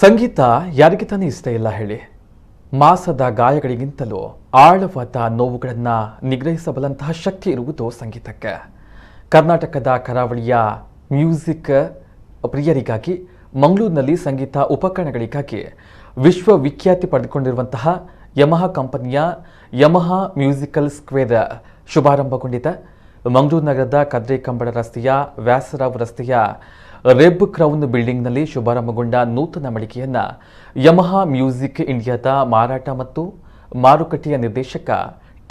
ಸಂಗೀತ ಯಾರಿಗೆ ತಾನೇ ಇಷ್ಟ ಇಲ್ಲ ಹೇಳಿ. ಮಾಸದ ಗಾಯಗಳಿಗಿಂತಲೂ ಆಳವಾದ ನೋವುಗಳನ್ನು ನಿಗ್ರಹಿಸಬಲ್ಲಂತಹ ಶಕ್ತಿ ಇರುವುದು ಸಂಗೀತಕ್ಕೆ. ಕರ್ನಾಟಕದ ಕರಾವಳಿಯ ಮ್ಯೂಸಿಕ್ ಪ್ರಿಯರಿಗಾಗಿ ಮಂಗಳೂರಿನಲ್ಲಿ ಸಂಗೀತ ಉಪಕರಣಗಳಿಗಾಗಿ ವಿಶ್ವವಿಖ್ಯಾತಿ ಪಡೆದುಕೊಂಡಿರುವಂತಹ ಯಮಹಾ ಕಂಪನಿಯ ಯಮಹಾ ಮ್ಯೂಸಿಕಲ್ ಸ್ಕ್ವೇರ್ ಶುಭಾರಂಭಗೊಂಡಿದೆ. ಮಂಗಳೂರು ನಗರದ ಕದ್ರೇಕಂಬಳ ರಸ್ತೆಯ ವ್ಯಾಸರಾವ್ ರಸ್ತೆಯ ರೆಬ್ ಕ್ರೌನ್ ಬಿಲ್ಡಿಂಗ್ನಲ್ಲಿ ಶುಭಾರಂಭಗೊಂಡ ನೂತನ ಮಳಿಗೆಯನ್ನು ಯಮಹಾ ಮ್ಯೂಸಿಕ್ ಇಂಡಿಯಾದ ಮಾರಾಟ ಮತ್ತು ಮಾರುಕಟ್ಟೆಯ ನಿರ್ದೇಶಕ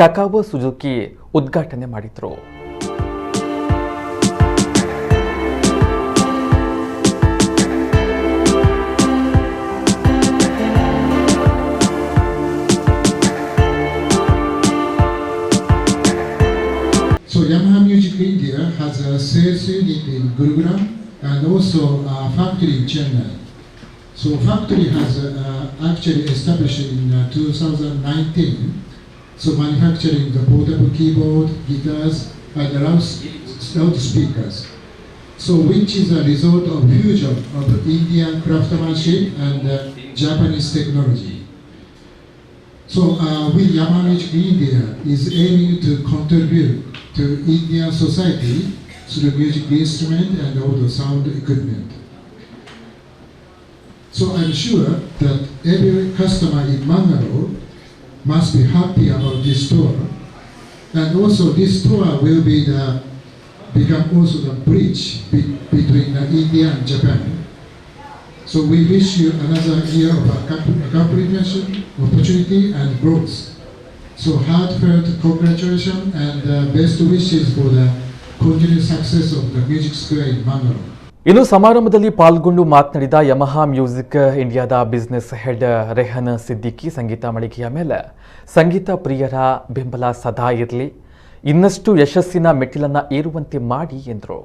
ಟಕಾವೋ ಸುಜುಕಿ ಉದ್ಘಾಟನೆ ಮಾಡಿದರು. So Yamaha Music India has a sales unit in Gurugram and also a factory in Chennai. So factory has actually established in 2019. So manufacturing the portable keyboard, guitars and loudspeakers. So which is a result of fusion of Indian craftsmanship and Japanese technology. So we Yamaha Music India is aiming to contribute to Indian society through music instrument and also sound equipment. So I'm sure that every customer in Mangaluru must be happy about this store, and also this store will be become also the bridge between India and Japan. So we wish you another year of accomplishment, opportunity and growth. So heartfelt congratulations and best wishes for the continued success of the Music Square in Mangaluru. ಇನ್ನು ಸಮಾರಂಭದಲ್ಲಿ ಪಾಲ್ಗೊಂಡು ಮಾತನಾಡಿದ Yamaha music ಇಂಡಿಯಾದ business head Rehan Siddiqui, ಸಂಗೀತ ಮಳಿಗೆಯ ಮೇಲೆ ಸಂಗೀತ ಪ್ರಿಯರ ಬೆಂಬಲ ಸದಾ ಇರಲಿ, ಇನ್ನಷ್ಟು ಯಶಸ್ಸಿನ ಮೆಟ್ಟಿಲನ್ನು ಏರುವಂತೆ ಮಾಡಿ ಎಂದರು.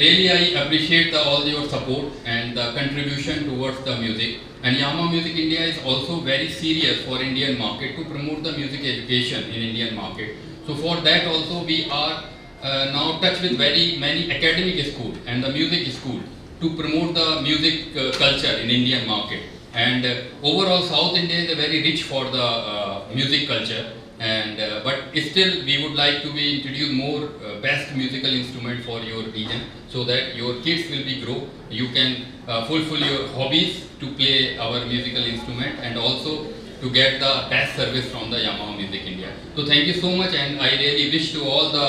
Really, I appreciate all your support and the contribution towards the music. And Yamaha Music India is also very serious for Indian market to promote the music education in Indian market. So for that also we are now touch with very many academic school and the music school to promote the music culture in Indian market. And overall South India is very rich for the music culture. And but still we would like to be introduce more best musical instrument for your region so that your kids will be grow, you can fulfill your hobbies to play our musical instrument and also to get the best service from the Yamaha Music India. So thank you so much, and I really wish to all the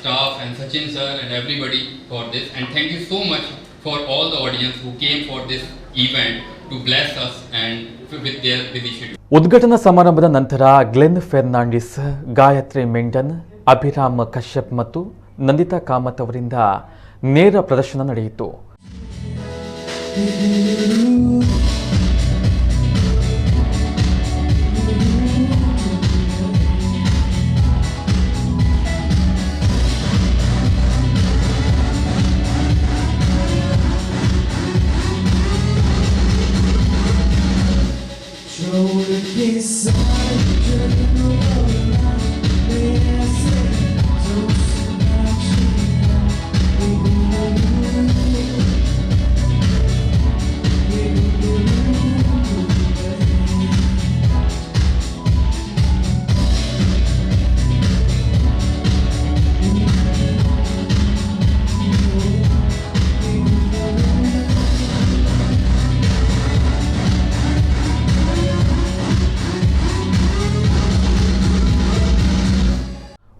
staff and Sachin sir and everybody for this, and thank you so much for all the audience who came for this event to bless us and with their schedule. ಉದ್ಘಾಟನಾ ಸಮಾರಂಭದ ನಂತರ Glenn Fernandes, Gayatri Mendon, Abhiram Kashyap ಮತ್ತು ನಂದಿತಾ ಕಾಮತ್ ಅವರಿಂದ ನೇರ ಪ್ರದರ್ಶನ ನಡೆಯಿತು.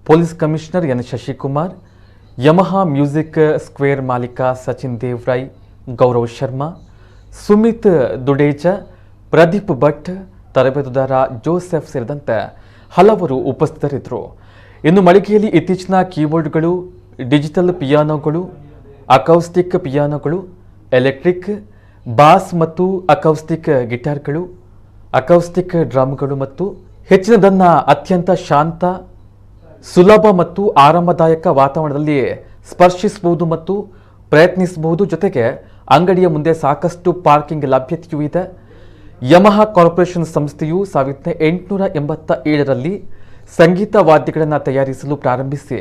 Police commissioner N Shashikumar, Yamaha music square ಮಾಲೀಕ ಸಚಿನ್ ದೇವ್ರಾಯ್, ಗೌರವ್ ಶರ್ಮಾ, ಸುಮಿತ್ ದುಡೇಜ, ಪ್ರದೀಪ್ ಭಟ್, ತರಬೇತುದಾರ ಜೋಸೆಫ್ ಸೇರಿದಂತೆ ಹಲವರು ಉಪಸ್ಥಿತರಿದ್ದರು. ಇನ್ನು ಮಳಿಗೆಯಲ್ಲಿ ಇತ್ತೀಚಿನ ಕೀಬೋರ್ಡ್ಗಳು, ಡಿಜಿಟಲ್ ಪಿಯಾನೋಗಳು, ಅಕೌಸ್ಟಿಕ್ ಪಿಯಾನೋಗಳು, ಎಲೆಕ್ಟ್ರಿಕ್, ಬಾಸ್ ಮತ್ತು ಅಕೌಸ್ಟಿಕ್ ಗಿಟಾರ್ಗಳು, ಅಕೌಸ್ಟಿಕ್ ಡ್ರಮ್ಗಳು ಮತ್ತು ಹೆಚ್ಚಿನದನ್ನು ಅತ್ಯಂತ ಶಾಂತ, ಸುಲಭ ಮತ್ತು ಆರಾಮದಾಯಕ ವಾತಾವರಣದಲ್ಲಿ ಸ್ಪರ್ಶಿಸಬಹುದು ಮತ್ತು ಪ್ರಯತ್ನಿಸಬಹುದು. ಜೊತೆಗೆ ಅಂಗಡಿಯ ಮುಂದೆ ಸಾಕಷ್ಟು ಪಾರ್ಕಿಂಗ್ ಲಭ್ಯತೆಯೂ ಇದೆ. ಯಮಹಾ ಕಾರ್ಪೊರೇಷನ್ ಸಂಸ್ಥೆಯು 1887ರಲ್ಲಿ ಸಂಗೀತ ವಾದ್ಯಗಳನ್ನು ತಯಾರಿಸಲು ಪ್ರಾರಂಭಿಸಿ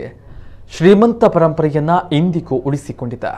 ಶ್ರೀಮಂತ ಪರಂಪರೆಯನ್ನು ಇಂದಿಗೂ ಉಳಿಸಿಕೊಂಡಿದೆ.